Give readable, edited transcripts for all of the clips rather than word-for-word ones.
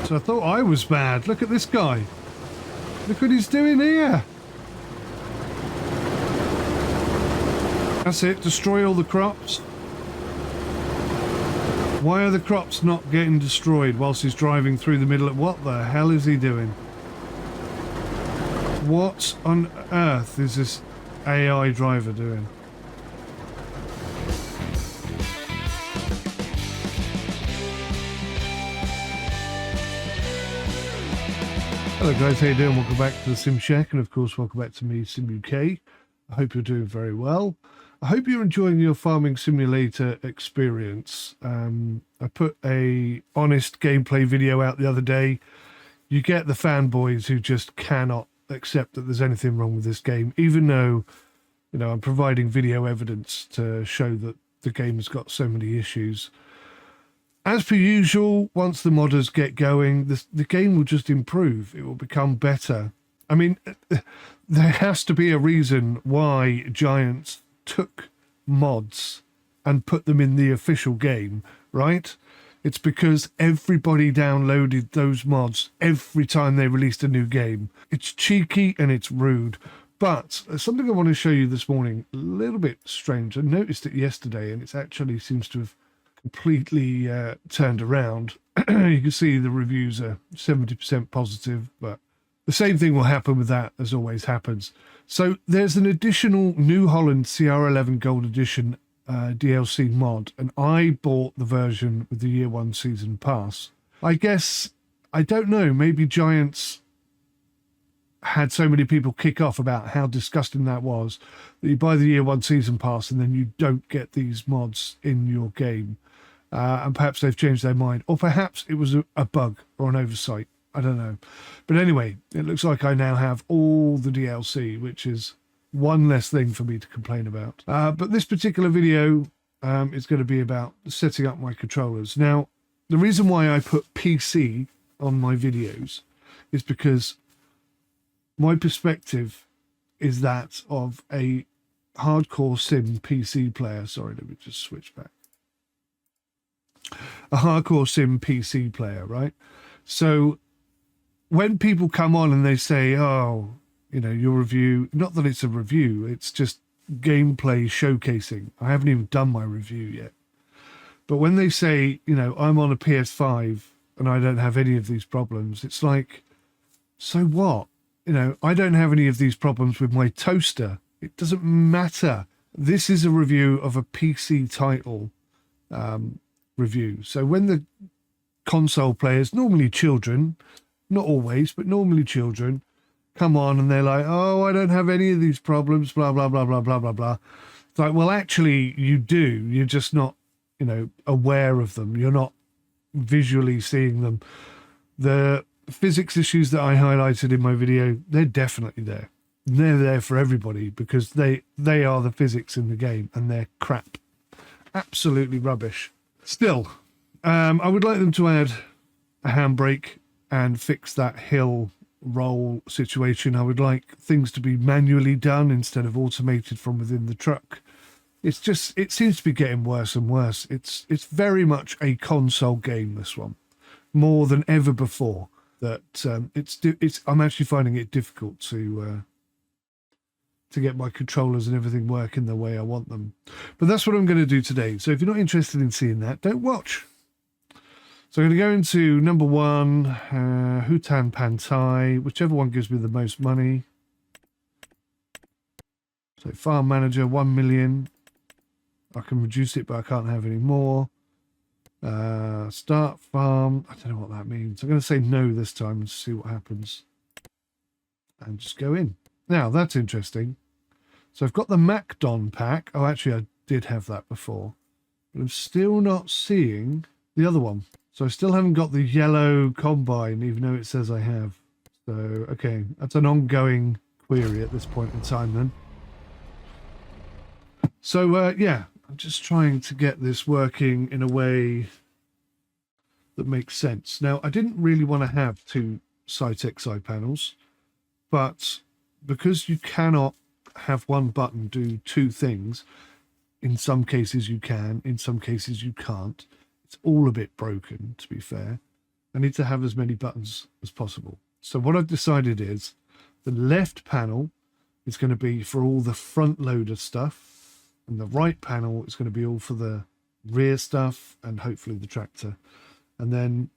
So I thought I was bad. Look at this guy. Look what he's doing here. That's it. Destroy all the crops. Why are the crops not getting destroyed whilst he's driving through the middle of... What the hell is he doing? What on earth is this AI driver doing? Hello guys, how you doing? Welcome back to the Sim Shack, and of course welcome back to me, Sim UK. I hope you're doing very well. I hope you're enjoying your farming simulator experience. I put a honest gameplay video out the other day. You get the fanboys who just cannot accept that there's anything wrong with this game, even though, you know, I'm providing video evidence to show that the game has got so many issues. As per usual, once the modders get going, the game will just improve. It will become better. I mean, there has to be a reason why Giants took mods and put them in the official game, right? It's because everybody downloaded those mods every time they released a new game. It's cheeky and it's rude. But something I want to show you this morning, a little bit strange. I noticed it yesterday and it actually seems to have completely turned around. You can see the reviews are 70% positive, but the same thing will happen with that as always happens. So there's an additional New Holland CR11 Gold Edition DLC mod, and I bought the version with the Year 1 Season Pass. I guess, I don't know, maybe Giants had so many people kick off about how disgusting that was, that you buy the Year 1 Season Pass and then you don't get these mods in your game. And perhaps they've changed their mind, or perhaps it was a bug or an oversight. I don't know. But anyway, it looks like I now have all the DLC, which is one less thing for me to complain about. But this particular video is going to be about setting up my controllers. Now, the reason why I put PC on my videos is because my perspective is that of a hardcore sim PC player. Sorry, let me just switch back. A hardcore sim PC player, right? So when people come on and they say, oh, you know, your review, not that it's a review, it's just gameplay showcasing. I haven't even done my review yet. But when they say, you know, I'm on a PS5 and I don't have any of these problems, it's like, so what? You know, I don't have any of these problems with my toaster. It doesn't matter. This is a review of a PC title review. So when the console players, normally children, not always, but normally children, come on and they're like, oh, I don't have any of these problems, blah, blah, blah, blah, blah, blah, blah. It's like, well, actually you do. You're just not, you know, aware of them. You're not visually seeing them. The physics issues that I highlighted in my video, they're definitely there. They're there for everybody because they are the physics in the game and they're crap. Absolutely rubbish. Still, I would like them to add a handbrake and fix that hill roll situation. I would like things to be manually done instead of automated from within the truck. It's just, it seems to be getting worse and worse. It's very much a console game, this one, more than ever before. That I'm actually finding it difficult to get my controllers and everything working the way I want them. But that's what I'm going to do today. So if you're not interested in seeing that, don't watch. So I'm going to go into number 1, Hutan Pantai, whichever one gives me the most money. So farm manager, 1 million. I can reduce it, but I can't have any more. Start farm. I don't know what that means. I'm going to say no this time and see what happens. And just go in. Now, that's interesting. So I've got the MacDon pack. Oh, actually, I did have that before. But I'm still not seeing the other one. So I still haven't got the yellow combine, even though it says I have. So, okay, that's an ongoing query at this point in time then. So, yeah, I'm just trying to get this working in a way that makes sense. Now, I didn't really want to have 2 Cytec side panels, but because you cannot have one button do 2 things, in some cases you can, in some cases you can't. It's all a bit broken, to be fair. I need to have as many buttons as possible. So what I've decided is the left panel is going to be for all the front loader stuff, and the right panel is going to be all for the rear stuff and hopefully the tractor. And then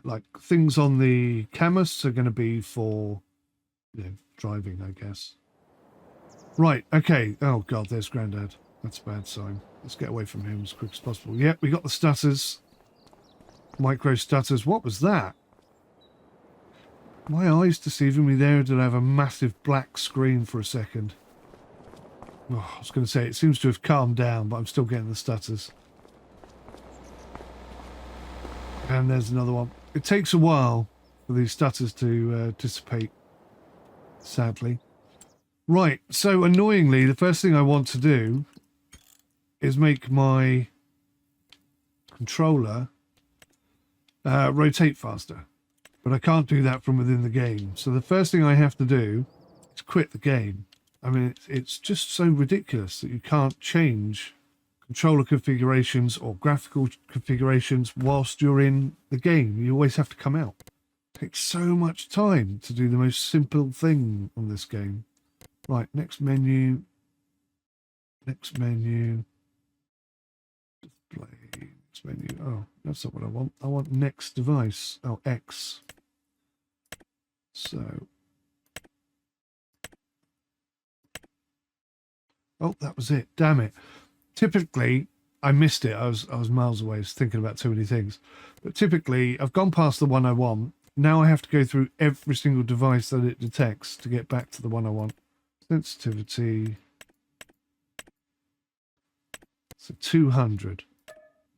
like things on the Camus are going to be for, you know, driving, I guess. Right, okay. Oh god, there's Grandad. That's a bad sign. Let's get away from him as quick as possible. Yep, we got the stutters. Micro stutters. What was that? My eyes deceiving me there. Did I have a massive black screen for a second? Oh, I was going to say, it seems to have calmed down, but I'm still getting the stutters. And there's another one. It takes a while for these stutters to dissipate, sadly. Right, so annoyingly, the first thing I want to do is make my controller rotate faster. But I can't do that from within the game. So the first thing I have to do is quit the game. I mean, it's just so ridiculous that you can't change controller configurations or graphical configurations whilst you're in the game. You always have to come out. It takes so much time to do the most simple thing on this game. Right, next menu. Next menu. Display. Next menu. Oh, that's not what I want. I want next device. Oh, X. So. Oh, that was it. Damn it. Typically, I missed it. I was miles away. I was thinking about too many things. But typically, I've gone past the one I want. Now I have to go through every single device that it detects to get back to the one I want. Sensitivity. So 200.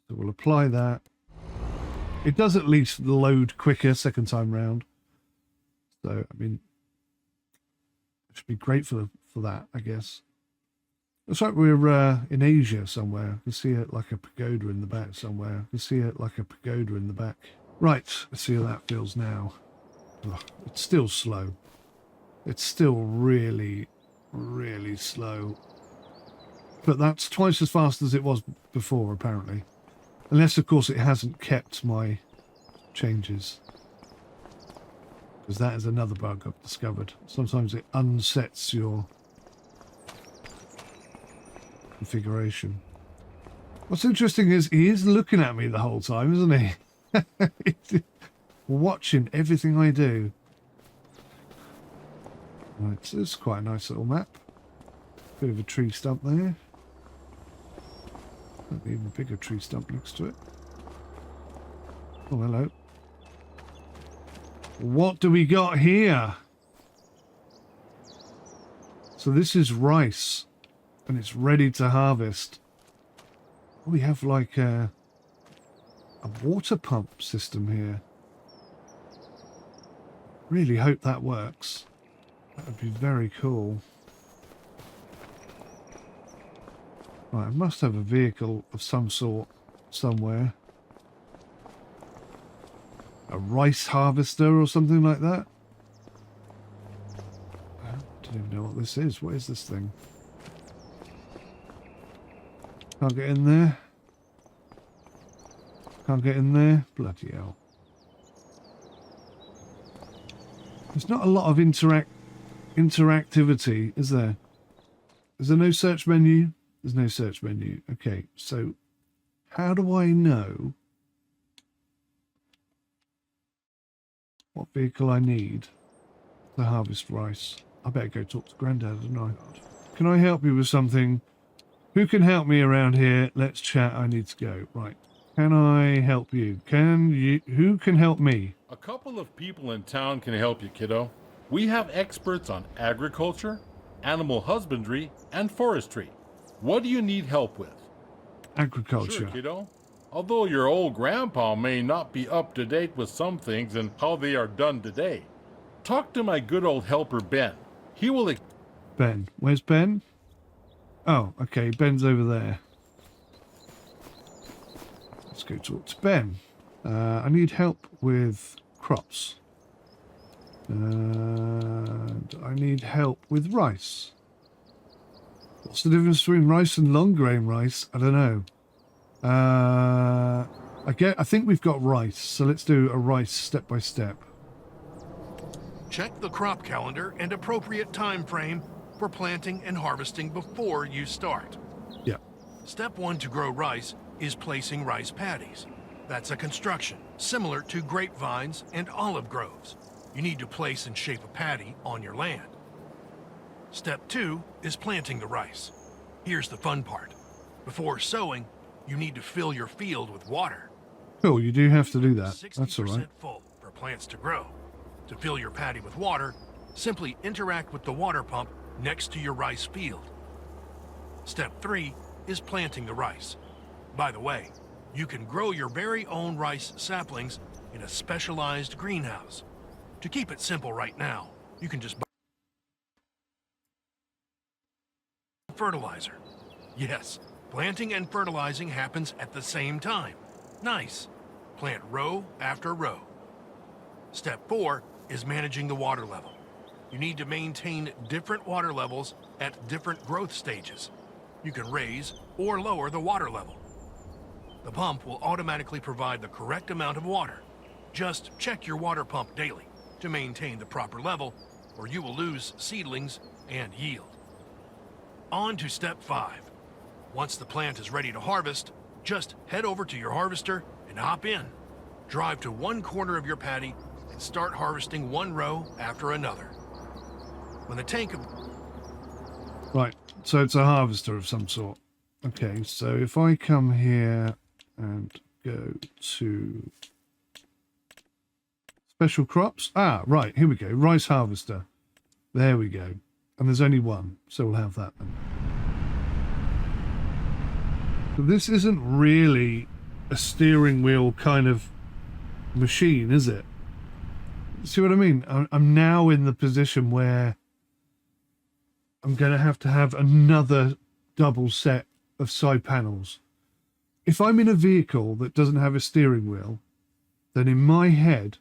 So we'll apply that. It does at least load quicker second time round. So, I mean, it should be great for that, I guess. Looks like we're in Asia somewhere. I can see it like a pagoda in the back somewhere. I can see it like a pagoda in the back. Right, let's see how that feels now. Ugh, it's still slow. It's still really, really slow. But that's twice as fast as it was before, apparently. Unless, of course, it hasn't kept my changes. Because that is another bug I've discovered. Sometimes it unsets your configuration. What's interesting is he is looking at me the whole time, isn't he? He's watching everything I do. Right, so it's quite a nice little map. Bit of a tree stump there. An even bigger tree stump next to it. Oh, hello. What do we got here? So this is rice. And it's ready to harvest. We have like a water pump system here. Really hope that works. That would be very cool. Right, I must have a vehicle of some sort somewhere. A rice harvester or something like that. I don't even know what this is. What is this thing? Can't get in there. Can't get in there. Bloody hell. There's not a lot of interactivity, is there? Is there no search menu? There's no search menu. Okay, so how do I know what vehicle I need to harvest rice? I better go talk to Grandad, don't I? Can I help you with something? Who can help me around here? Let's chat. I need to go. Right. Can I help you? Who can help me? A couple of people in town can help you, kiddo. We have experts on agriculture, animal husbandry, and forestry. What do you need help with? Agriculture. Sure, kiddo. Although your old grandpa may not be up to date with some things and how they are done today, talk to my good old helper Ben. He will... Ben. Where's Ben? Oh, okay. Ben's over there. Let's go talk to Ben. I need help with crops. And I need help with rice. What's the difference between rice and long grain rice? I don't know. I think we've got rice, so let's do a rice step by step. Check the crop calendar and appropriate time frame for planting and harvesting before you start. Yeah. Step 1 to grow rice is placing rice paddies. That's a construction similar to grapevines and olive groves. You need to place and shape a paddy on your land. Step 2 is planting the rice. Here's the fun part. Before sowing, you need to fill your field with water. Cool, you do have to do that. 60% That's all right. full for plants to grow. To fill your paddy with water, simply interact with the water pump next to your rice field. Step 3 is planting the rice. By the way, you can grow your very own rice saplings in a specialized greenhouse. To keep it simple right now, you can just buy fertilizer. Yes, planting and fertilizing happens at the same time. Nice. Plant row after row. Step 4 is managing the water level. You need to maintain different water levels at different growth stages. You can raise or lower the water level. The pump will automatically provide the correct amount of water. Just check your water pump daily to maintain the proper level, or you will lose seedlings and yield. On to step 5. Once the plant is ready to harvest, just head over to your harvester and hop in. Drive to one corner of your paddy and start harvesting one row after another. When the tank of... Right, so it's a harvester of some sort. Okay, so if I come here and go to special crops. Ah, right, here we go. Rice harvester. There we go. And there's only one, so we'll have that then. So this isn't really a steering wheel kind of machine, is it? See what I mean? I'm now in the position where I'm going to have another double set of side panels. If I'm in a vehicle that doesn't have a steering wheel, then in my head,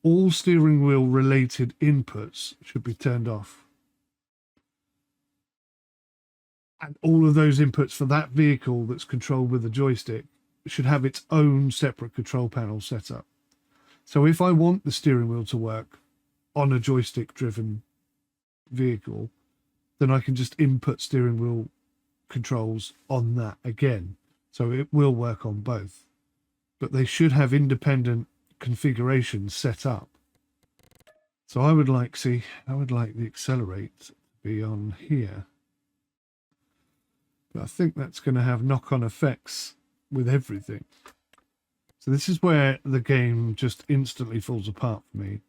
all steering wheel related inputs should be turned off. And all of those inputs for that vehicle that's controlled with a joystick should have its own separate control panel set up. So if I want the steering wheel to work on a joystick driven vehicle, then I can just input steering wheel controls on that again. So it will work on both. But they should have independent configurations set up. So I would like the accelerate to be on here. But I think that's going to have knock-on effects with everything. So this is where the game just instantly falls apart for me.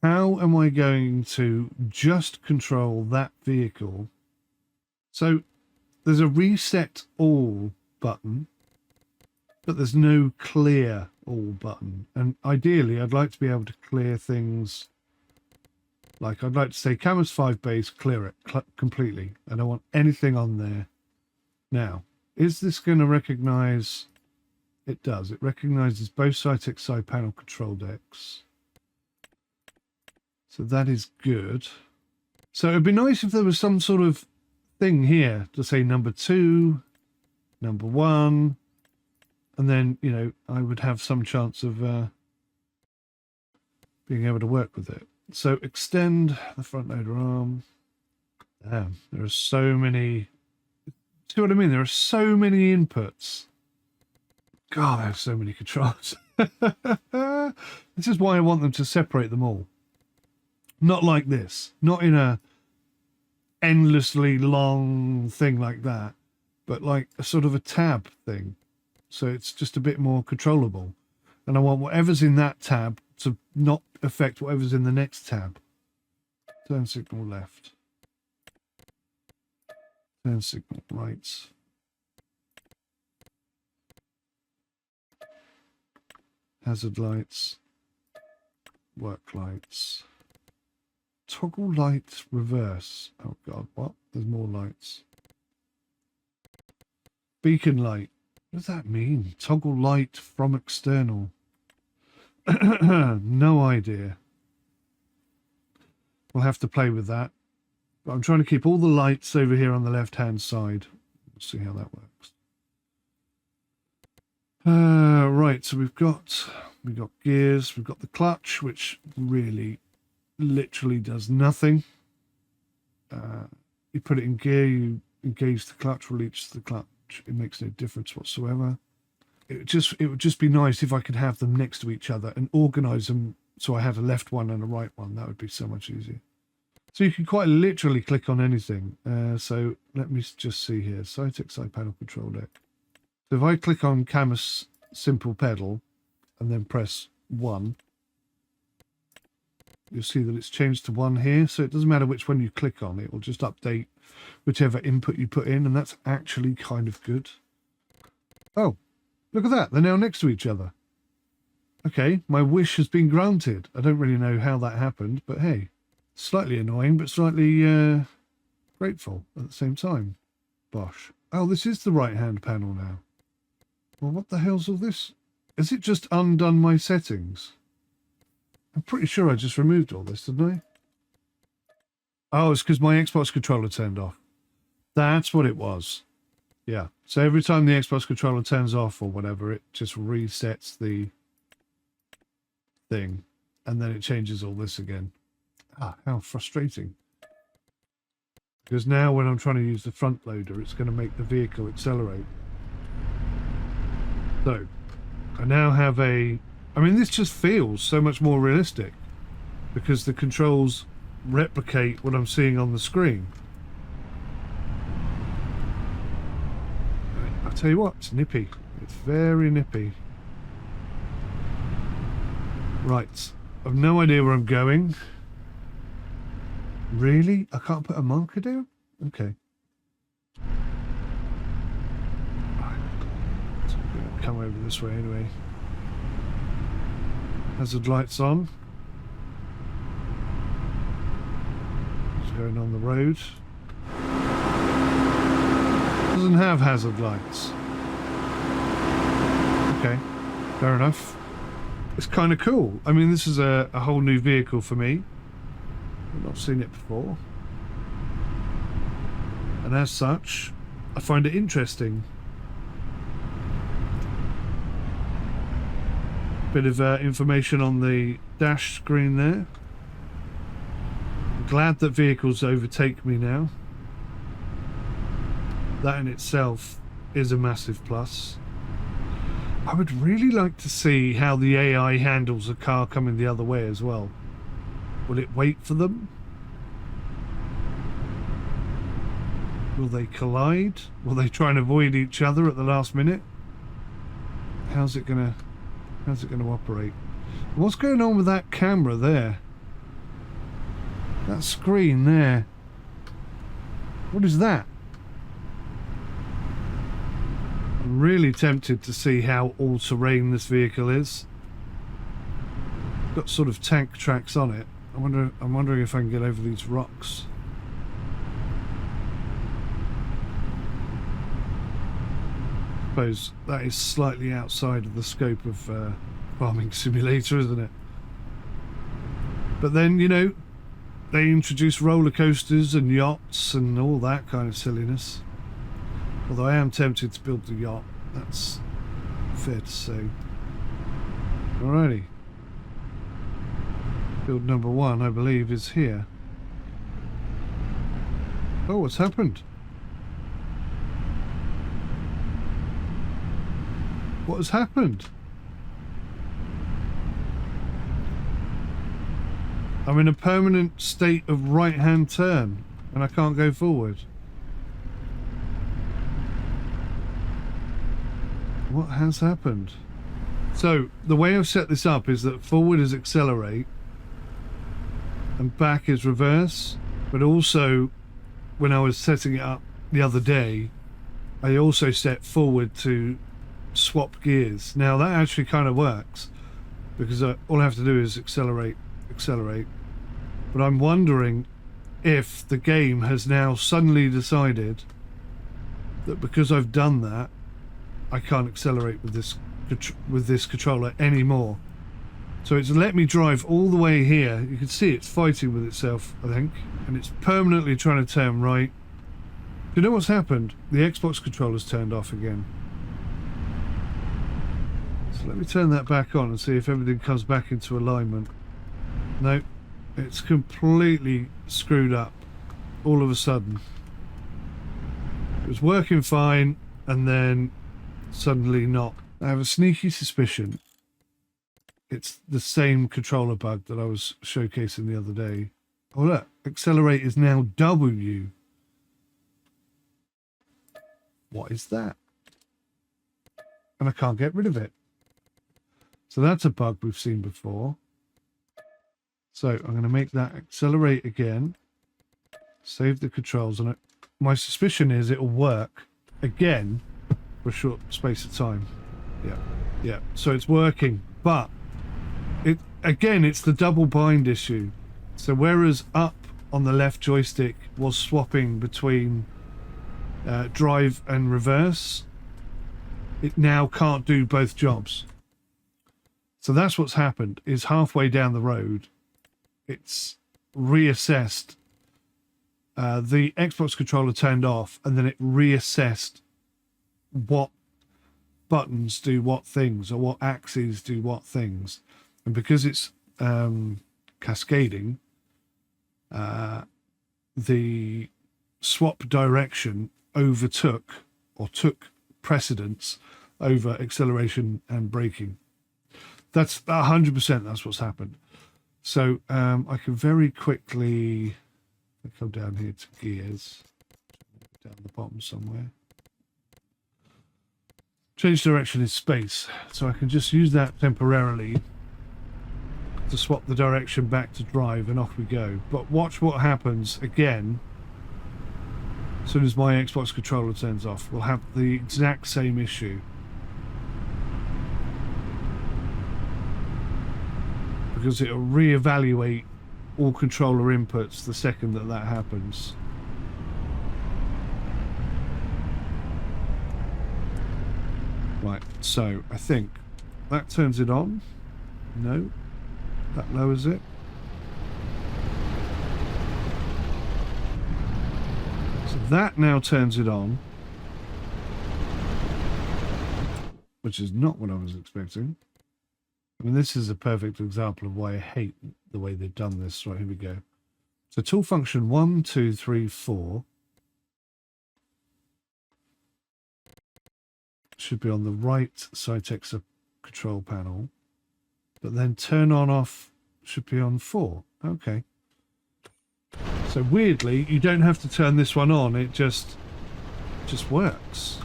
How am I going to just control that vehicle? So there's a reset all button, but there's no clear all button. And ideally, I'd like to be able to clear things. Like I'd like to say Camus 5 base, clear it completely. I don't want anything on there. Now, is this going to recognize? It does. It recognizes both Cytec side panel control decks. So that is good. So it'd be nice if there was some sort of thing here to say number 2, number 1, and then, you know, I would have some chance of being able to work with it. So extend the front loader arm. Damn, there are so many. See what I mean? There are so many inputs. God, there's so many controls. This is why I want them to separate them all. Not like this. Not in a endlessly long thing like that. But like a sort of a tab thing. So it's just a bit more controllable. And I want whatever's in that tab to not affect whatever's in the next tab. Turn signal left. Turn signal right. Hazard lights. Work lights. Toggle light reverse. Oh god, what? There's more lights. Beacon light. What does that mean? Toggle light from external. No idea. We'll have to play with that. But I'm trying to keep all the lights over here on the left-hand side. We'll see how that works. Right, so we've got gears, we've got the clutch, which really literally does nothing. You put it in gear, you engage the clutch, release the clutch. It makes no difference whatsoever. It would just be nice if I could have them next to each other and organize them so I have a left one and a right one. That would be so much easier. So you can quite literally click on anything. So let me just see here. Cytec side panel control deck. So if I click on Camus simple pedal and then press 1, you'll see that it's changed to 1 here. So it doesn't matter which one you click on. It will just update whichever input you put in. And that's actually kind of good. Oh, look at that. They're now next to each other. Okay, my wish has been granted. I don't really know how that happened, but hey, slightly annoying, but slightly grateful at the same time. Bosh. Oh, this is the right-hand panel now. Well, what the hell's all this? Has it just undone my settings? I'm pretty sure I just removed all this, didn't I? Oh, it's because my Xbox controller turned off. That's what it was. Yeah. So every time the Xbox controller turns off or whatever, it just resets the thing. And then it changes all this again. Ah, how frustrating. Because now when I'm trying to use the front loader, it's going to make the vehicle accelerate. So, I now have I mean, this just feels so much more realistic because the controls replicate what I'm seeing on the screen. I'll tell you what, it's nippy. It's very nippy. Right, I've no idea where I'm going. Really? I can't put a marker down? Okay. Come over this way anyway. Hazard lights on. It's going on the road. Doesn't have hazard lights. Okay, fair enough. It's kind of cool. I mean, this is a whole new vehicle for me. I've not seen it before. And as such, I find it interesting. Bit of information on the dash screen there. I'm glad that vehicles overtake me now. That in itself is a massive plus. I would really like to see how the AI handles a car coming the other way as well. Will it wait for them? Will they collide? Will they try and avoid each other at the last minute? How's it gonna operate? What's going on with that camera there? That screen there. What is that? I'm really tempted to see how all-terrain this vehicle is. Got sort of tank tracks on it. I'm wondering if I can get over these rocks. I suppose that is slightly outside of the scope of Farming Simulator, isn't it? But then, you know, they introduce roller coasters and yachts and all that kind of silliness. Although I am tempted to build the yacht, that's fair to say. Alrighty. Build number 1, I believe, is here. Oh, what's happened? What has happened? I'm in a permanent state of right-hand turn and I can't go forward. What has happened? So, the way I've set this up is that forward is accelerate and back is reverse, but also when I was setting it up the other day, I also set forward to swap gears. Now that actually kind of works because all I have to do is accelerate, but I'm wondering if the game has now suddenly decided that because I've done that I can't accelerate with this controller anymore. So it's let me drive all the way here. You can see it's fighting with itself, I think, and it's permanently trying to turn right. Do you know what's happened? The Xbox controller's turned off again. So let me turn that back on and see if everything comes back into alignment. No, it's completely screwed up all of a sudden. It was working fine and then suddenly not. I have a sneaky suspicion it's the same controller bug that I was showcasing the other day. Oh look, accelerate is now W. What is that? And I can't get rid of it. So that's a bug we've seen before. So I'm going to make that accelerate again. Save the controls on it. My suspicion is it'll work again for a short space of time. Yeah. So it's working, but it's the double bind issue. So whereas up on the left joystick was swapping between drive and reverse, it now can't do both jobs. So that's what's happened, is halfway down the road, it's reassessed. The Xbox controller turned off, and then it reassessed what buttons do what things, or what axes do what things. And because it's cascading, the swap direction took precedence over acceleration and braking. That's 100%. That's what's happened. So I can very quickly come down here to gears, down the bottom somewhere. Change direction is space, so I can just use that temporarily to swap the direction back to drive, and off we go. But watch what happens again. As soon as my Xbox controller turns off, we'll have the exact same issue. Because it'll reevaluate all controller inputs the second that happens. Right, so I think that turns it on. No, that lowers it. So that now turns it on, which is not what I was expecting. I mean, this is a perfect example of why I hate the way they've done this. Right, here we go. So tool function 1, 2, 3, 4 should be on the right Cytex control panel, but then turn on off should be on 4. Okay. So weirdly, you don't have to turn this one on. It just works.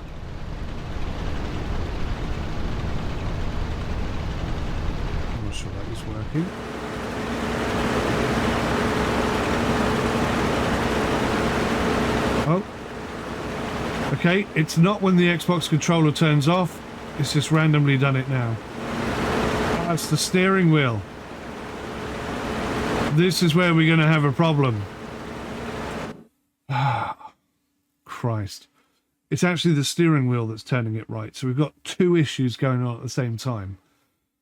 I'm not sure that is working. Oh. Okay, it's not when the Xbox controller turns off. It's just randomly done it now. That's the steering wheel. This is where we're going to have a problem. Ah, Christ. It's actually the steering wheel that's turning it right. So we've got two issues going on at the same time.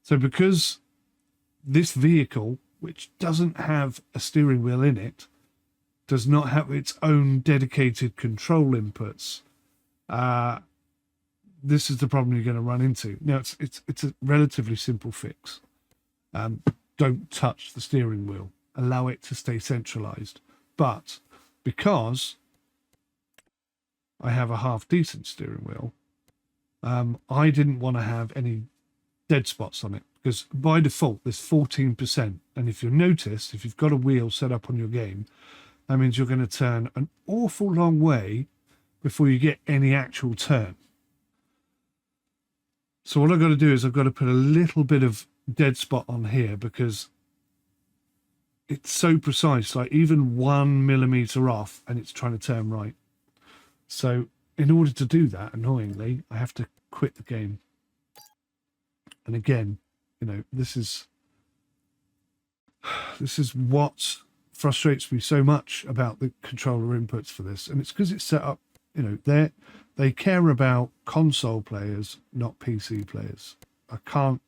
So because this vehicle, which doesn't have a steering wheel in it, does not have its own dedicated control inputs, this is the problem you're going to run into. Now, it's a relatively simple fix. Don't touch the steering wheel. Allow it to stay centralized. But because I have a half-decent steering wheel, I didn't want to have any dead spots on it, because by default there's 14%. And if you notice, if you've got a wheel set up on your game, that means you're going to turn an awful long way before you get any actual turn. So what I've got to do is I've got to put a little bit of dead spot on here, because it's so precise, like even 1 millimeter off and it's trying to turn right. So in order to do that, annoyingly, I have to quit the game. And again, you know, this is what frustrates me so much about the controller inputs for this. And it's because it's set up, you know, they care about console players, not PC players. I can't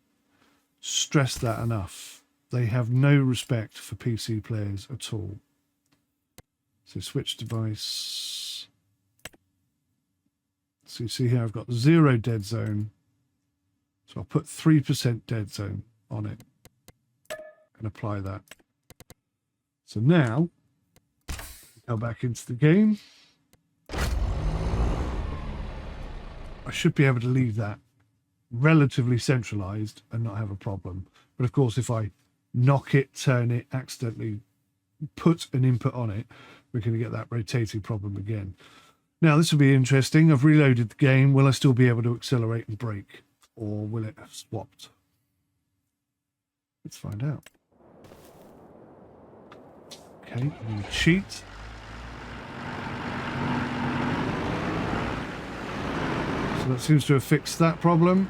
stress that enough. They have no respect for PC players at all. So switch device. So you see here I've got 0 dead zone, So I'll put 3% dead zone on it and apply that. So now, go back into the game. I should be able to leave that relatively centralized and not have a problem. But of course, if I knock it, turn it, accidentally put an input on it, we're going to get that rotating problem again. Now, this will be interesting. I've reloaded the game. Will I still be able to accelerate and brake? Or will it have swapped? Let's find out. Okay, I'm going to cheat. So that seems to have fixed that problem.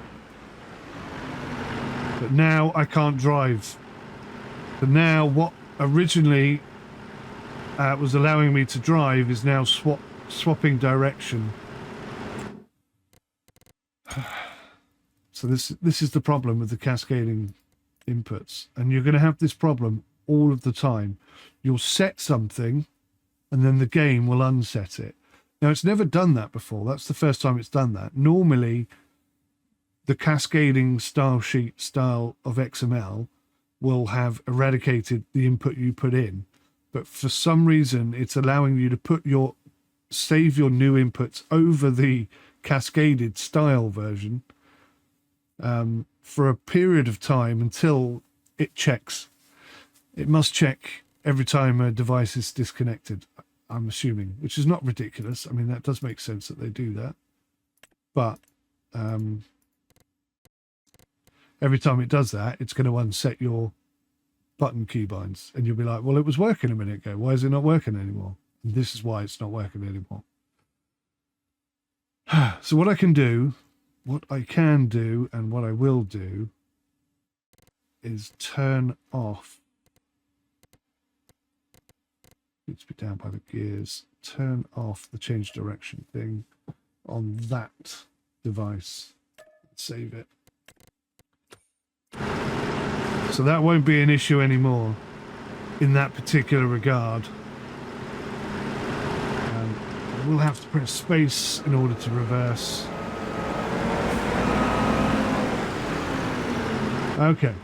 But now I can't drive. So now what originally was allowing me to drive is now swapping direction. So this is the problem with the cascading inputs. And you're going to have this problem all of the time. You'll set something and then the game will unset it. Now, it's never done that before. That's the first time it's done that. Normally, the cascading style sheet style of XML will have eradicated the input you put in. But for some reason, it's allowing you to save your new inputs over the cascaded style version for a period of time until it checks. It must check every time a device is disconnected, I'm assuming, which is not ridiculous. I mean, that does make sense that they do that. But every time it does that, it's going to unset your button keybinds. And you'll be like, well, it was working a minute ago. Why is it not working anymore? And this is why it's not working anymore. So what I can do, and what I will do is turn off. Needs to be down by the gears. Turn off the change direction thing on that device. Save it. So that won't be an issue anymore in that particular regard. We'll have to press space in order to reverse. Okay.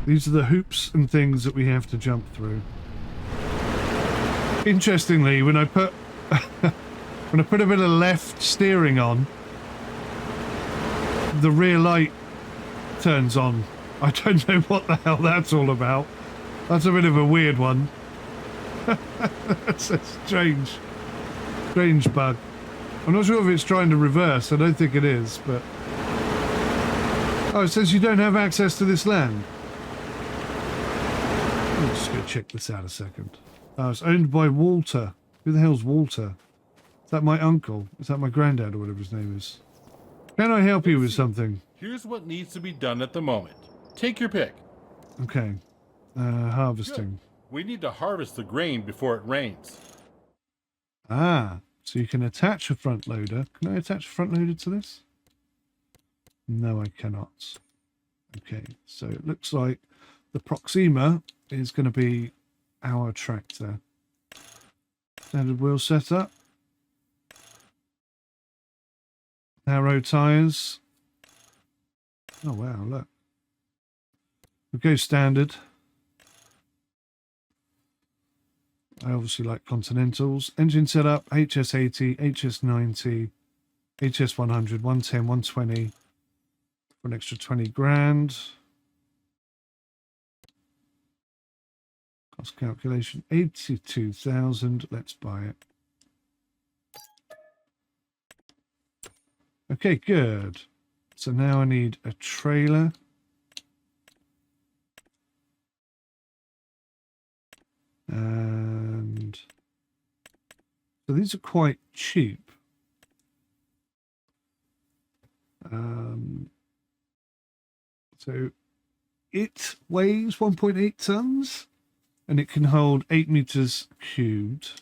These are the hoops and things that we have to jump through. Interestingly, when I put a bit of left steering on, the rear light turns on. I don't know what the hell that's all about. That's a bit of a weird one. That's a strange bug. I'm not sure if it's trying to reverse. I don't think it is, but... Oh, it says you don't have access to this land. I'm just going to check this out a second. Oh, it's owned by Walter. Who the hell's Walter? Is that my uncle? Is that my granddad or whatever his name is? Can I help you with something? Here's what needs to be done at the moment. Take your pick. Okay. Harvesting. Good. We need to harvest the grain before it rains. Ah, so you can attach a front loader. Can I attach a front loader to this? No, I cannot. Okay, so it looks like the Proxima is going to be our tractor. Standard wheel setup. Narrow tyres. Oh wow, look. We'll go standard. I obviously like Continentals. Engine setup, HS80, HS90, HS100, 110, 120 for an extra 20 grand. Cost calculation, 82,000. Let's buy it. Okay, good. So now I need a trailer. And so these are quite cheap. So it weighs 1.8 tons and it can hold 8 meters cubed.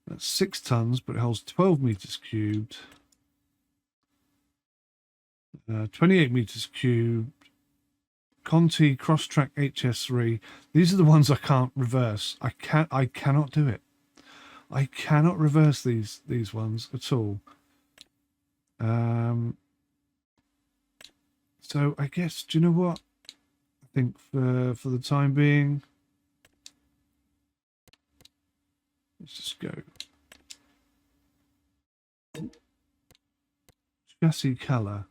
That's 6 tons, but it holds 12 meters cubed. 28 meters cubed. Conti Crosstrack HS3. These are the ones I can't reverse. I cannot do it. I cannot reverse these ones at all. So I guess, do you know what? I think for the time being, let's just go. Chassis color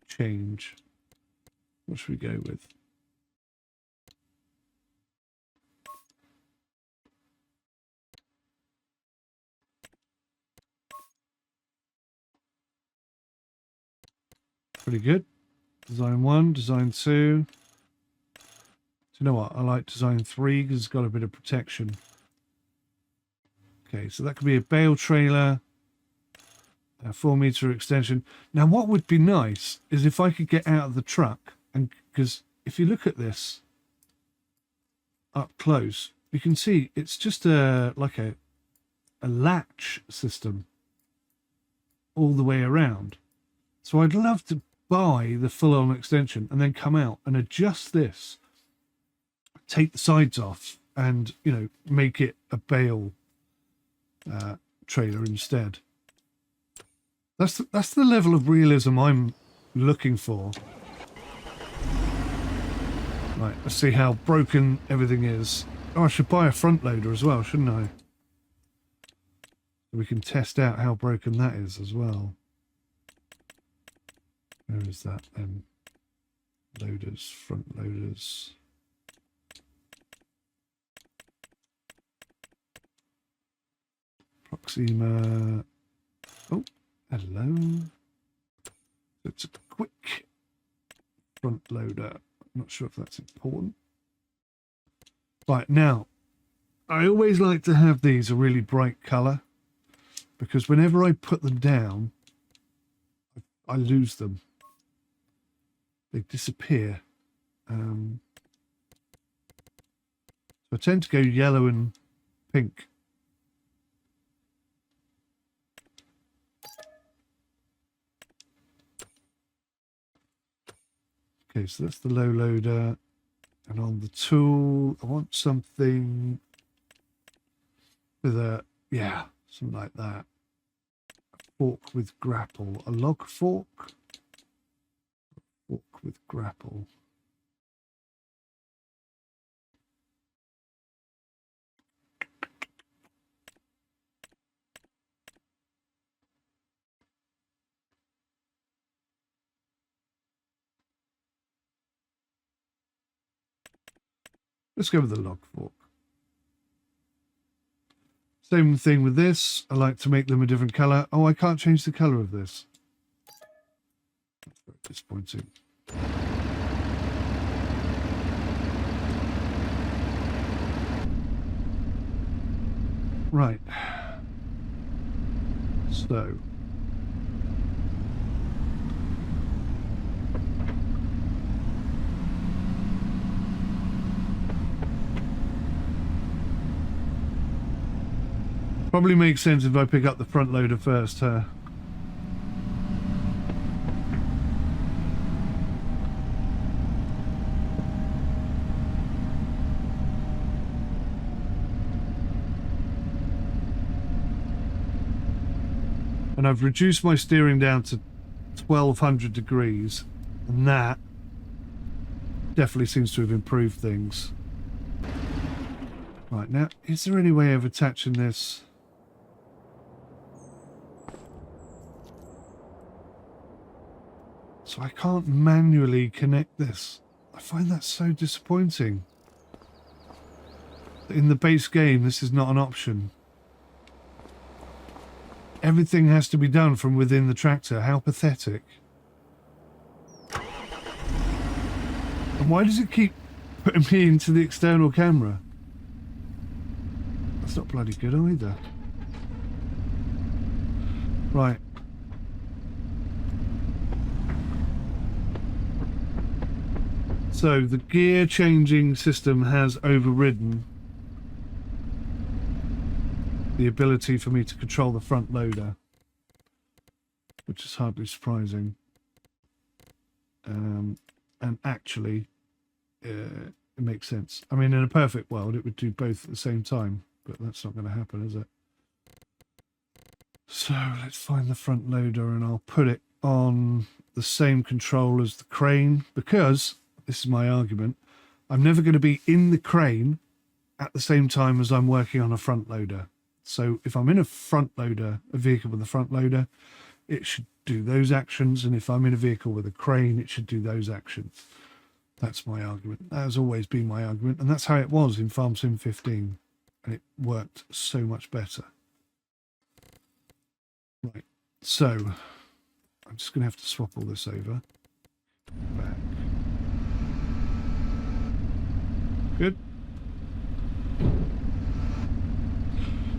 change. What should we go with? Pretty good. Design 1, design 2. Do you know what? I like design 3 because it's got a bit of protection. Okay, so that could be a bale trailer, a 4-meter extension. Now, what would be nice is if I could get out of the truck, and because if you look at this up close, you can see it's just like a latch system all the way around. So I'd love to buy the full-on extension and then come out and adjust this, take the sides off, and make it a bale trailer instead. That's the level of realism I'm looking for. Right, let's see how broken everything is. Oh, I should buy a front loader as well, shouldn't I? We can test out how broken that is as well. Where is that then? Loaders, front loaders. Proxima. Oh, hello. It's a quick front loader. I'm not sure if that's important. Right, now, I always like to have these a really bright colour because whenever I put them down, I lose them. They disappear. So I tend to go yellow and pink. Okay, so that's the low loader. And on the tool, I want something with a, yeah, something like that. A fork with grapple. A log fork? Fork with grapple. Let's go with the log fork. Same thing with this. I like to make them a different color. Oh, I can't change the color of this. That's very disappointing. Right. So. Probably makes sense if I pick up the front loader first, huh? And I've reduced my steering down to 1200 degrees, and that definitely seems to have improved things. Right, now, is there any way of attaching this? So I can't manually connect this. I find that so disappointing. In the base game, this is not an option. Everything has to be done from within the tractor. How pathetic. And why does it keep putting me into the external camera? That's not bloody good either. Right. So the gear changing system has overridden the ability for me to control the front loader, which is hardly surprising. And actually, it makes sense. I mean, in a perfect world, it would do both at the same time, but that's not going to happen, is it? So let's find the front loader and I'll put it on the same control as the crane, because this is my argument. I'm never going to be in the crane at the same time as I'm working on a front loader. So if I'm in a front loader, a vehicle with a front loader, it should do those actions. And if I'm in a vehicle with a crane, it should do those actions. That's my argument. That has always been my argument. And that's how it was in Farm Sim 15. And it worked so much better. Right. So I'm just going to have to swap all this over. Back. Good.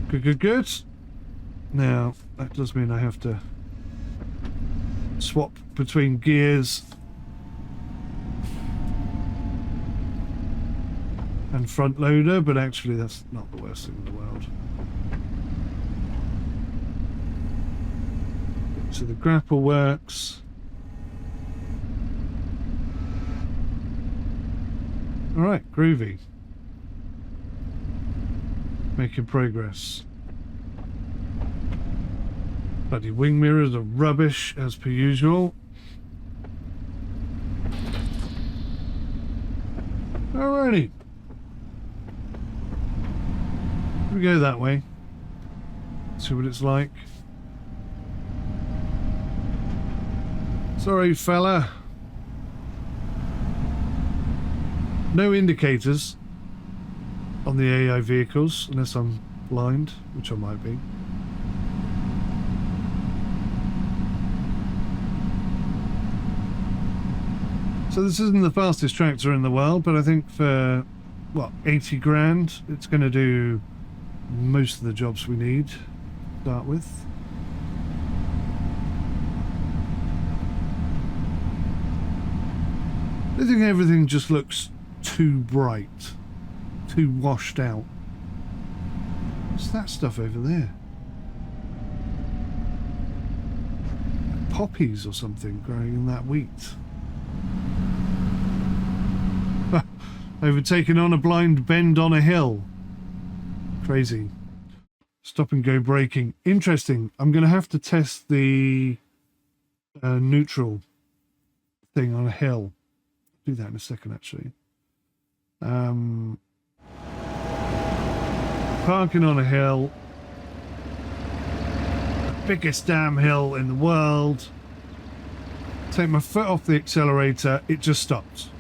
Good. Now, that does mean I have to swap between gears and front loader, but actually that's not the worst thing in the world. So the grapple works. Alright, groovy. Making progress. Bloody wing mirrors are rubbish as per usual. Alrighty. We go that way. See what it's like. Sorry, fella. No indicators on the AI vehicles, unless I'm blind, which I might be. So this isn't the fastest tractor in the world, but I think for, what, 80 grand, it's going to do most of the jobs we need to start with. I think everything just looks too bright, too washed out. What's that stuff over there? Poppies or something growing in that wheat. Overtaken on a blind bend on a hill. Crazy. Stop and go braking. Interesting. I'm going to have to test the neutral thing on a hill. Do that in a second, actually. Parking on a hill. The biggest damn hill in the world. Take my foot off the accelerator, it just stops.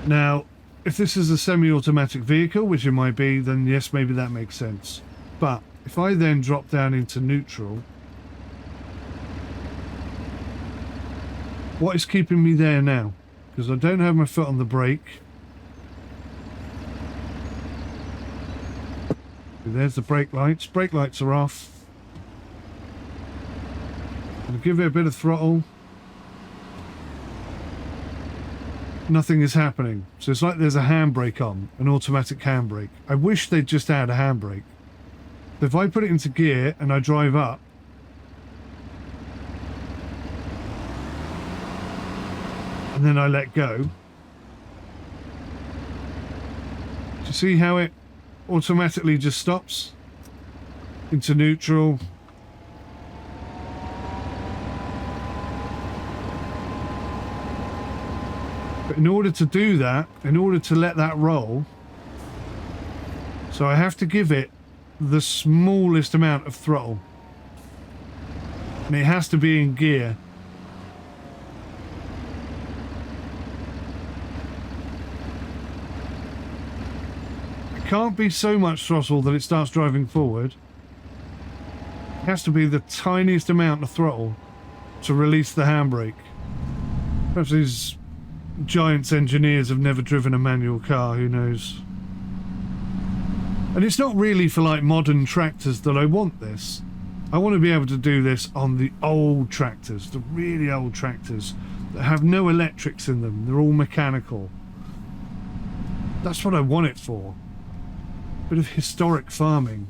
Now, if this is a semi-automatic vehicle, which it might be, then yes, maybe that makes sense. But if I then drop down into neutral, what is keeping me there now? Because I don't have my foot on the brake. There's the brake lights. Brake lights are off. I'll give it a bit of throttle. Nothing is happening. So it's like there's a handbrake on, an automatic handbrake. I wish they'd just add a handbrake. But if I put it into gear and I drive up, and then I let go, do you see how it automatically just stops into neutral? But in order to do that, in order to let that roll, so I have to give it the smallest amount of throttle. And it has to be in gear. It can't be so much throttle that it starts driving forward. It has to be the tiniest amount of throttle to release the handbrake. Perhaps these Giants engineers have never driven a manual car, who knows. And it's not really for like modern tractors that I want this. I want to be able to do this on the old tractors, the really old tractors that have no electrics in them. They're all mechanical. That's what I want it for. Bit of historic farming.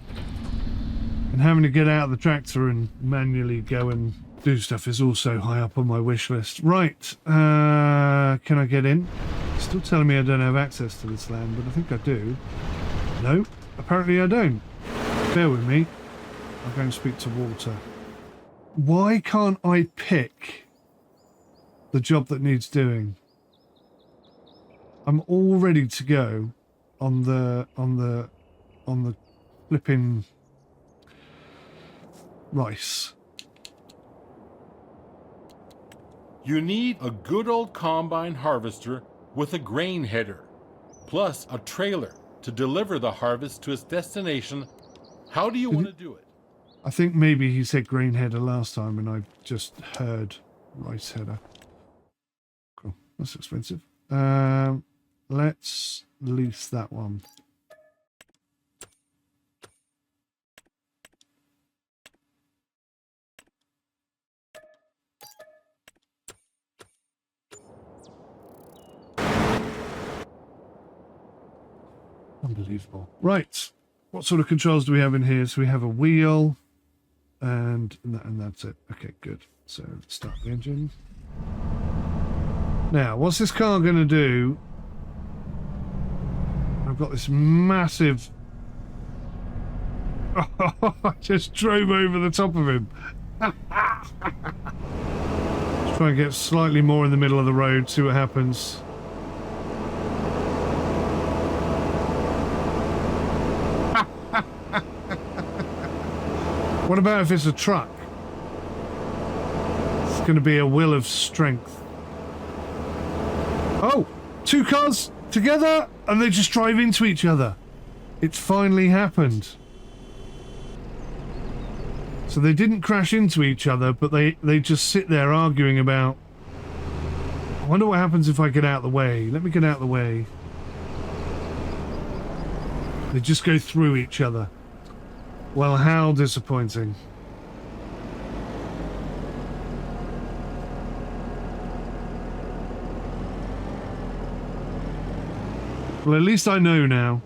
And having to get out of the tractor and manually go and do stuff is also high up on my wish list. Right, can I get in? Still telling me I don't have access to this land, but I think I do. No, apparently I don't. Bear with me. I'll go and speak to Walter. Why can't I pick the job that needs doing? I'm all ready to go on the flipping rice. You need a good old combine harvester with a grain header, plus a trailer to deliver the harvest to its destination. How do you want to do it? I think maybe he said grain header last time and I just heard rice header. Cool. That's expensive. Let's lease that one. Unbelievable. Right. What sort of controls do we have in here? So we have a wheel and that's it. Okay, good. So let's start the engine. Now, what's this car going to do? I've got this massive... Oh, I just drove over the top of him. Let's try and get slightly more in the middle of the road, see what happens. What about if it's a truck? It's going to be a will of strength. Oh, two cars together and they just drive into each other. It's finally happened. So they didn't crash into each other, but they just sit there arguing about, I wonder what happens if I get out of the way. Let me get out of the way. They just go through each other. Well, how disappointing. Well, at least I know now.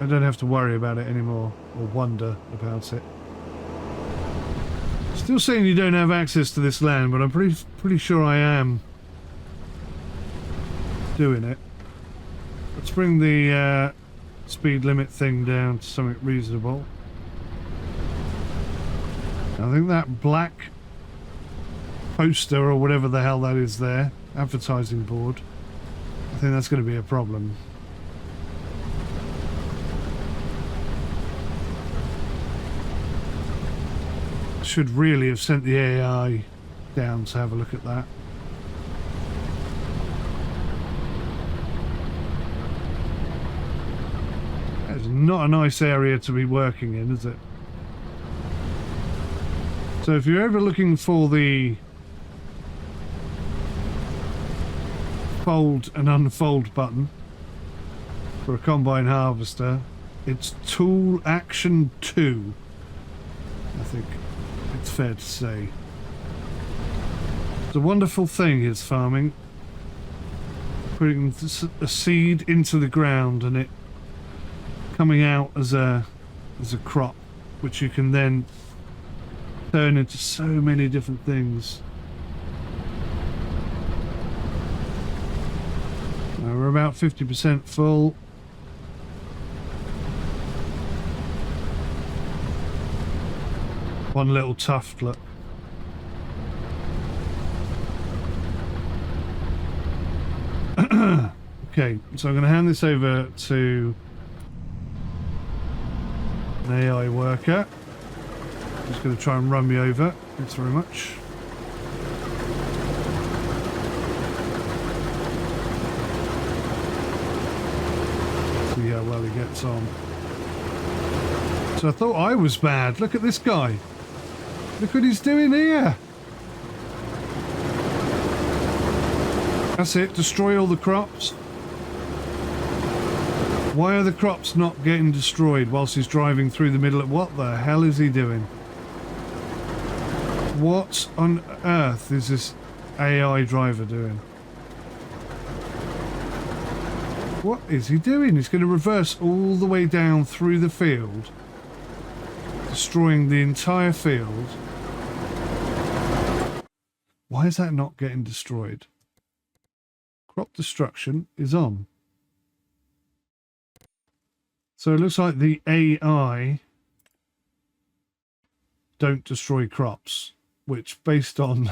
I don't have to worry about it anymore, or wonder about it. Still saying you don't have access to this land, but I'm pretty sure I am doing it. Let's bring the speed limit thing down to something reasonable. I think that black poster or whatever the hell that is there, advertising board, I think that's going to be a problem. Should really have sent the AI down to have a look at that. It's not a nice area to be working in, is it? So if you're ever looking for the fold and unfold button for a combine harvester, it's Tool Action 2, I think it's fair to say. It's a wonderful thing is farming. Putting a seed into the ground and it coming out as a crop, which you can then turn into so many different things. We're about 50% full. One little tuft, look. Okay, so I'm going to hand this over to an AI worker. Just going to try and run me over. Thanks very much. See how well he gets on. So I thought I was bad. Look at this guy. Look what he's doing here. That's it. Destroy all the crops. Why are the crops not getting destroyed whilst he's driving through the middle of... What the hell is he doing? What on earth is this AI driver doing? What is he doing? He's going to reverse all the way down through the field, destroying the entire field. Why is that not getting destroyed? Crop destruction is on. So it looks like the AI don't destroy crops, which based on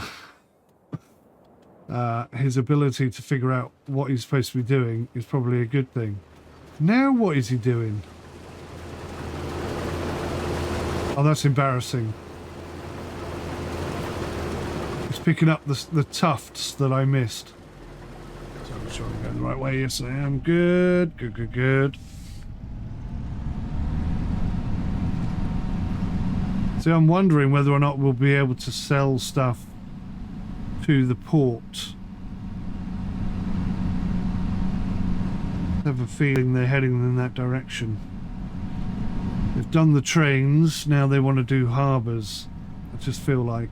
his ability to figure out what he's supposed to be doing is probably a good thing. Now what is he doing? Oh, that's embarrassing. He's picking up the tufts that I missed. So I'm sure I'm going the right way. Yes, I am. Good, good, good, good. See, I'm wondering whether or not we'll be able to sell stuff to the port. I have a feeling they're heading in that direction. They've done the trains, now they want to do harbours. I just feel like,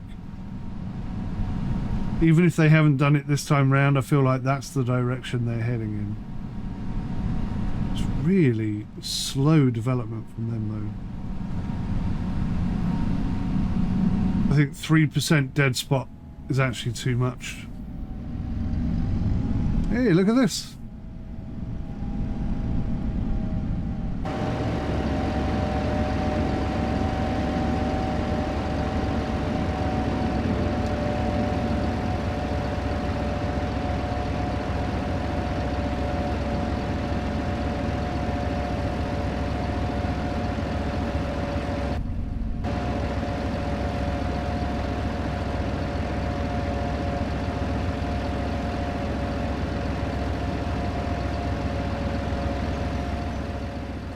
even if they haven't done it this time round, I feel like that's the direction they're heading in. It's really slow development from them though. I think 3% dead spot is actually too much. Hey, look at this.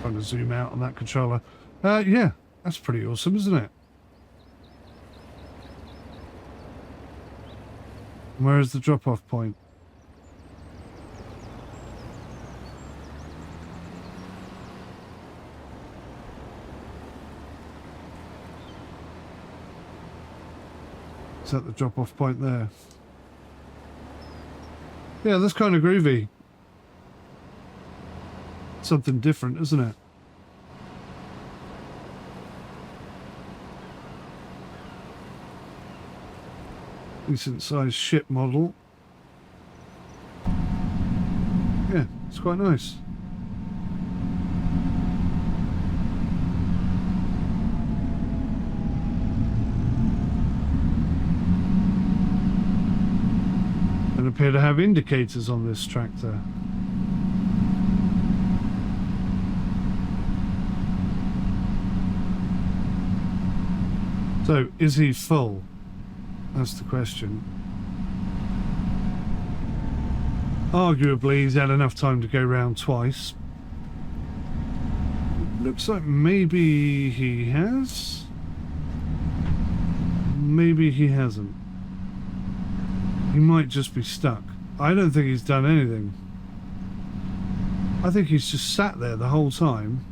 Trying to zoom out on that controller. Yeah, that's pretty awesome, isn't it? Where is the drop-off point? Is that the drop-off point there? Yeah, that's kind of groovy. Something different, isn't it? Decent sized ship model. Yeah, it's quite nice. And appear to have indicators on this tractor. So, is he full? That's the question. Arguably, he's had enough time to go round twice. Looks like maybe he has. Maybe he hasn't. He might just be stuck. I don't think he's done anything. I think he's just sat there the whole time.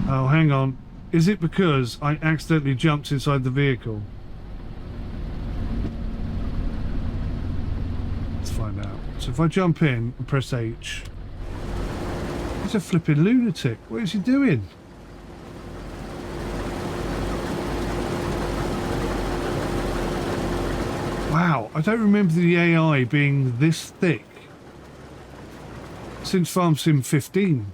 Oh, hang on. Is it because I accidentally jumped inside the vehicle? Let's find out. So if I jump in and press H... He's a flipping lunatic. What is he doing? Wow, I don't remember the AI being this thick since Farm Sim 15.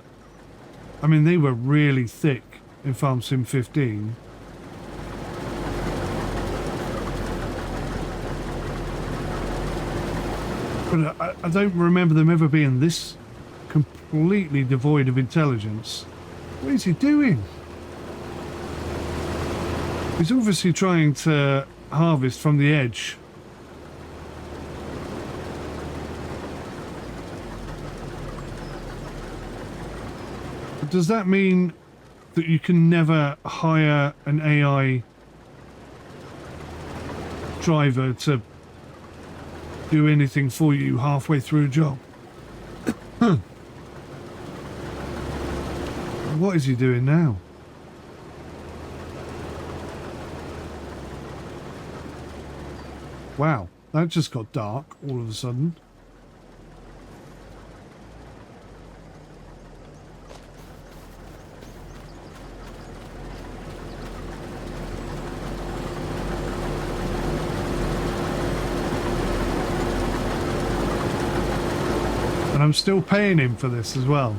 I mean, they were really thick in Farm Sim 15. But I don't remember them ever being this completely devoid of intelligence. What is he doing? He's obviously trying to harvest from the edge. But does that mean that you can never hire an AI driver to do anything for you halfway through a job? What is he doing now? Wow, that just got dark all of a sudden. And I'm still paying him for this as well.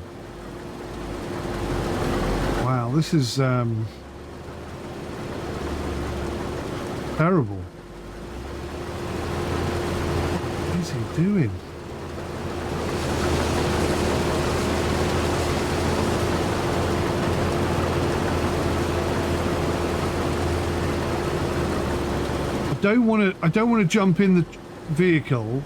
Wow, this is terrible. What is he doing? I don't want to jump in the vehicle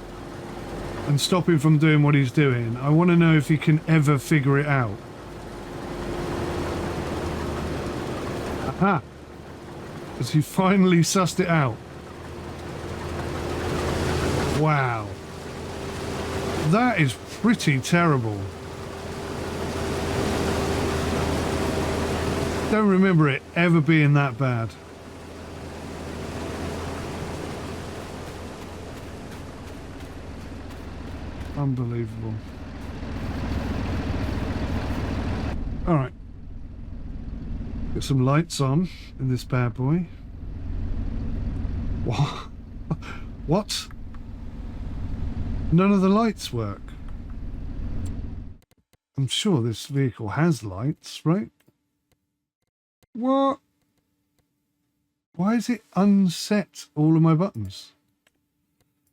and stop him from doing what he's doing. I want to know if he can ever figure it out. Aha! Has he finally sussed it out? Wow. That is pretty terrible. Don't remember it ever being that bad. Unbelievable. All right. Get some lights on in this bad boy. What? What? None of the lights work. I'm sure this vehicle has lights, right? What? Why is it unset all of my buttons?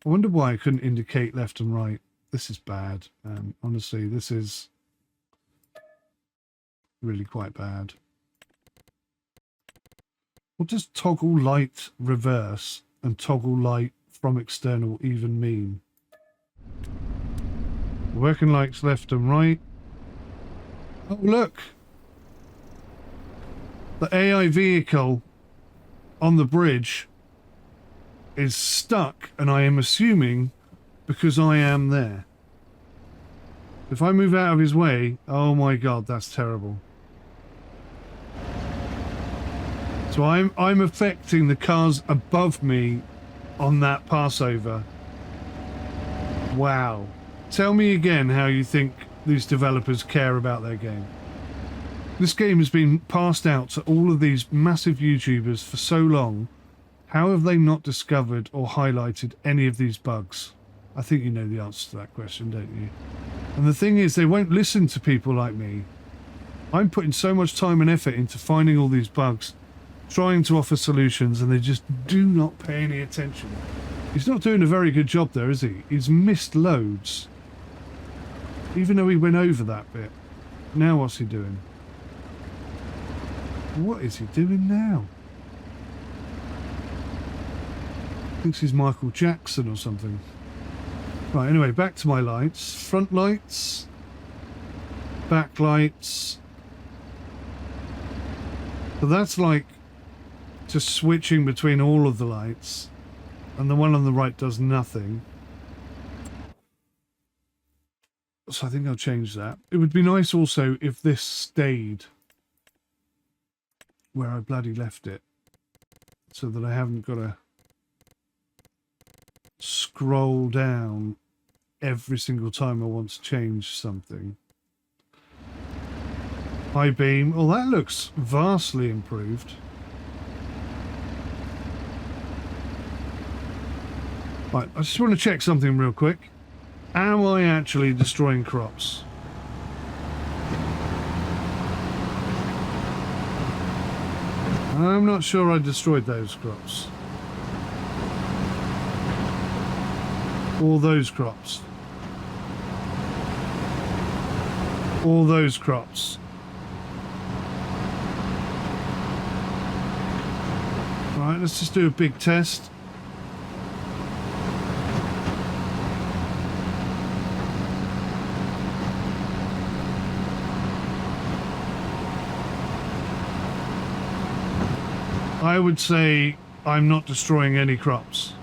I wonder why I couldn't indicate left and right. This is bad. Honestly, this is really quite bad. What does toggle light reverse and toggle light from external even mean? Working lights left and right. Oh, look. The AI vehicle on the bridge is stuck, and I am assuming because I am there. If I move out of his way, oh my god, that's terrible. So I'm affecting the cars above me on that passover. Wow. Tell me again how you think these developers care about their game. This game has been passed out to all of these massive YouTubers for so long. How have they not discovered or highlighted any of these bugs? I think you know the answer to that question, don't you? And the thing is, they won't listen to people like me. I'm putting so much time and effort into finding all these bugs, trying to offer solutions, and they just do not pay any attention. He's not doing a very good job there, is he? He's missed loads. Even though he went over that bit. Now what's he doing? What is he doing now? Thinks he's Michael Jackson or something. Right, anyway, back to my lights. Front lights. Back lights. So that's like just switching between all of the lights. And the one on the right does nothing. So I think I'll change that. It would be nice also if this stayed where I bloody left it. So that I haven't got to scroll down every single time I want to change something. High beam. Oh, that looks vastly improved. Right, I just want to check something real quick. Am I actually destroying crops? I'm not sure I destroyed those crops. All those crops. All those crops. Right, let's just do a big test. I would say I'm not destroying any crops.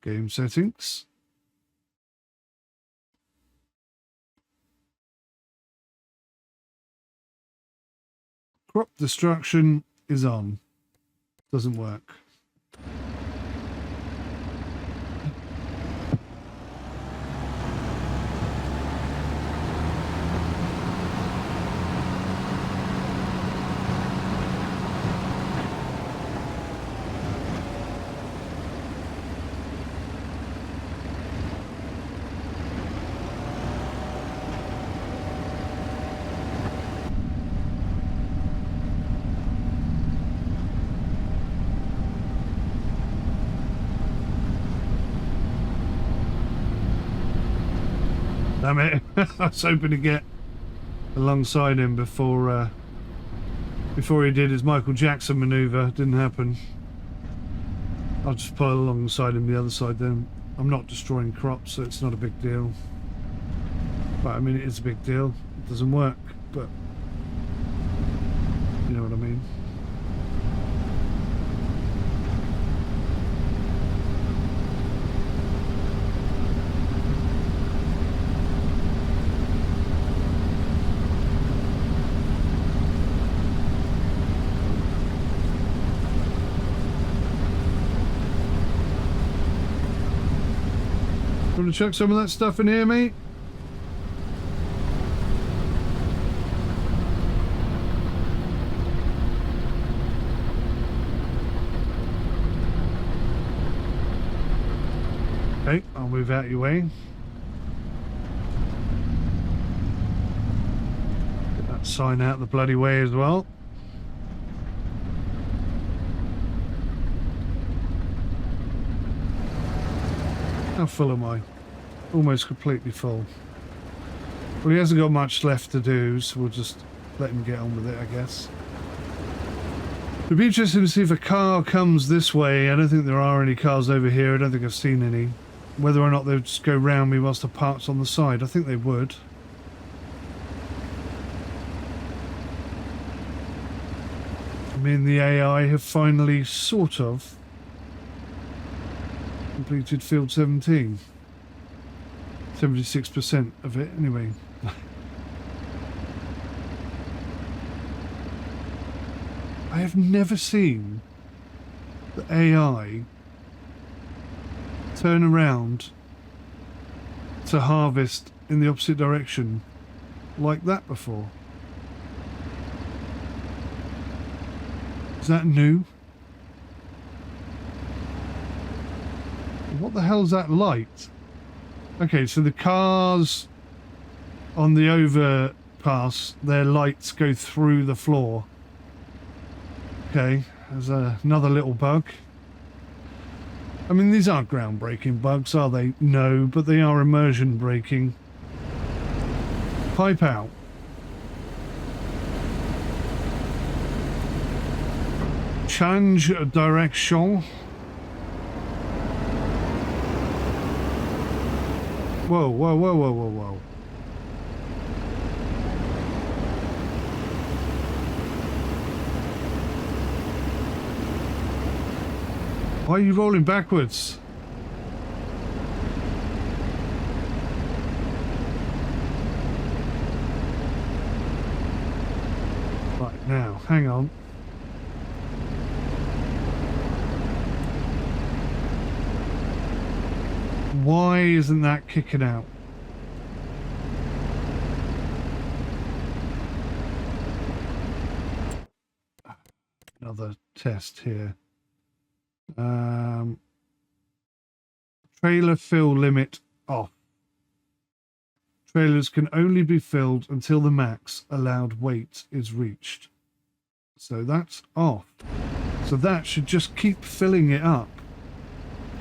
Game settings. Crop destruction is on. Doesn't work. damn it. I was hoping to get alongside him before he did his Michael Jackson maneuver. Didn't happen. I'll just pull alongside him the other side then. I'm not destroying crops, so it's not a big deal. But I mean, it is a big deal. It doesn't work, but you know what I mean. Want to chuck some of that stuff in here, mate? Okay, I'll move out your way. Get that sign out the bloody way as well. How full am I? Almost completely full. Well, he hasn't got much left to do, so we'll just let him get on with it, I guess. It'd be interesting to see if a car comes this way. I don't think there are any cars over here. I don't think I've seen any. Whether or not they'll just go round me whilst the park's on the side. I think they would. I mean, the AI have finally sort of completed field 17. 76% of it, anyway. I have never seen the AI turn around to harvest in the opposite direction like that before. Is that new? What the hell is that light? Okay, so the cars on the overpass, their lights go through the floor. Okay, there's another little bug. I mean, these aren't groundbreaking bugs, are they? No, but they are immersion breaking. Pipe out. Change direction. Whoa, whoa, whoa, whoa, whoa, whoa. Why are you rolling backwards? Right, now, hang on. Why isn't that kicking out? Another test here. Trailer fill limit off. Trailers can only be filled until the max allowed weight is reached. So that's off. So that should just keep filling it up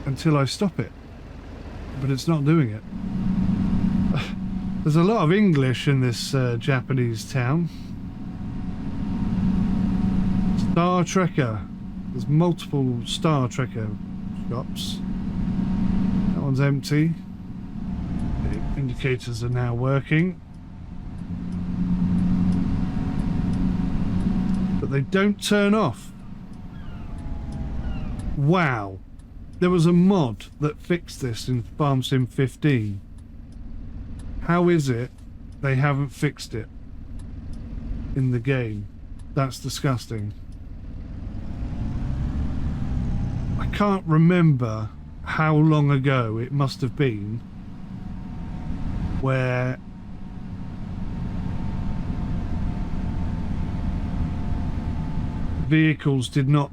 until I stop it. But it's not doing it. There's a lot of English in this Japanese town. Star Trekker. There's multiple Star Trekker shops. That one's empty. The indicators are now working. But they don't turn off. Wow. There was a mod that fixed this in Farm Sim 15. How is it they haven't fixed it in the game? That's disgusting. I can't remember how long ago it must have been where vehicles did not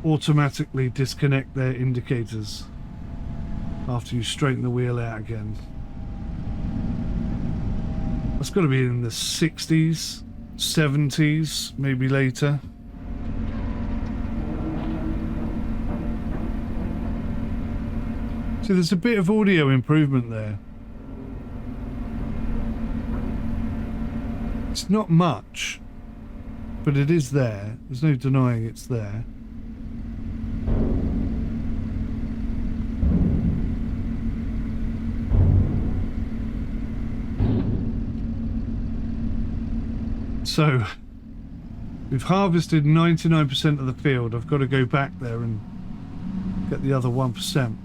automatically disconnect their indicators after you straighten the wheel out again. That's got to be in the 60s, 70s, maybe later. See, there's a bit of audio improvement there. It's not much, but it is there. There's no denying it's there. So, we've harvested 99% of the field. I've got to go back there and get the other 1%.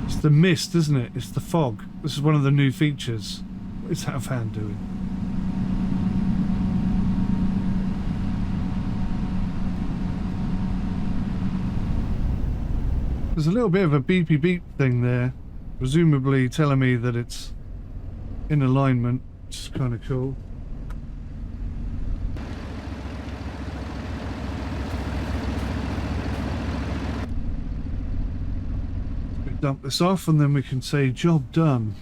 It's the mist, isn't it? It's the fog. This is one of the new features. What is that van doing? There's a little bit of a beepy beep thing there, presumably telling me that it's in alignment, which is kind of cool. We dump this off and then we can say job done.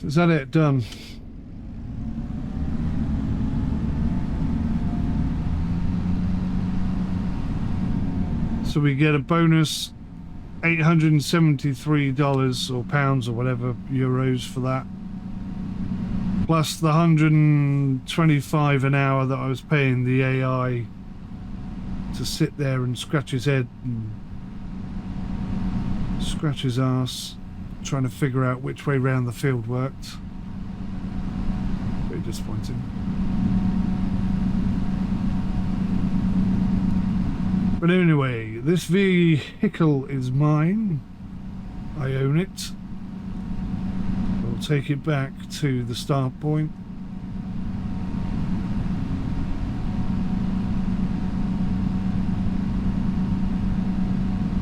Is that it? Done. So we get a bonus $873 or pounds or whatever, euros for that. Plus the 125 an hour that I was paying the AI to sit there and scratch his head and scratch his ass, trying to figure out which way round the field worked. Very disappointing. But anyway, this vehicle is mine. I own it. I'll take it back to the start point.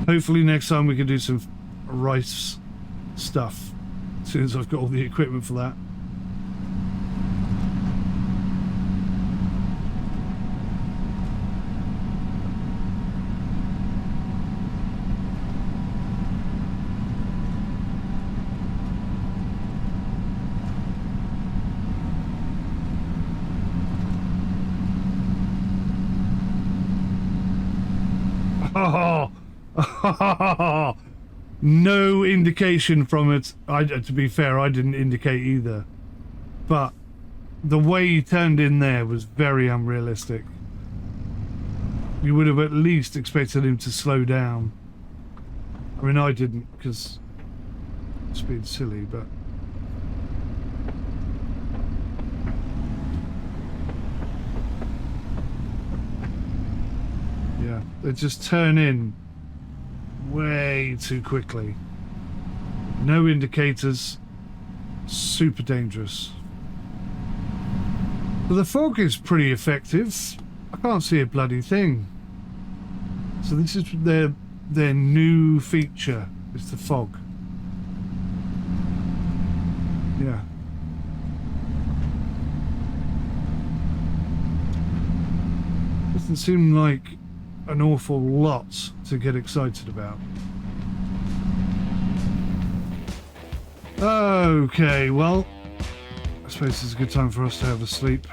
Hopefully next time we can do some rice stuff, as soon as I've got all the equipment for that. No indication from it. To be fair, I didn't indicate either. But the way he turned in there was very unrealistic. You would have at least expected him to slow down. I mean, I didn't, because it's being silly, but... yeah, they just turn in way too quickly. No indicators. Super dangerous. But the fog is pretty effective. I can't see a bloody thing. So this is their new feature, is the fog. Yeah. Doesn't seem like an awful lot to get excited about. Okay, well, I suppose it's a good time for us to have a sleep.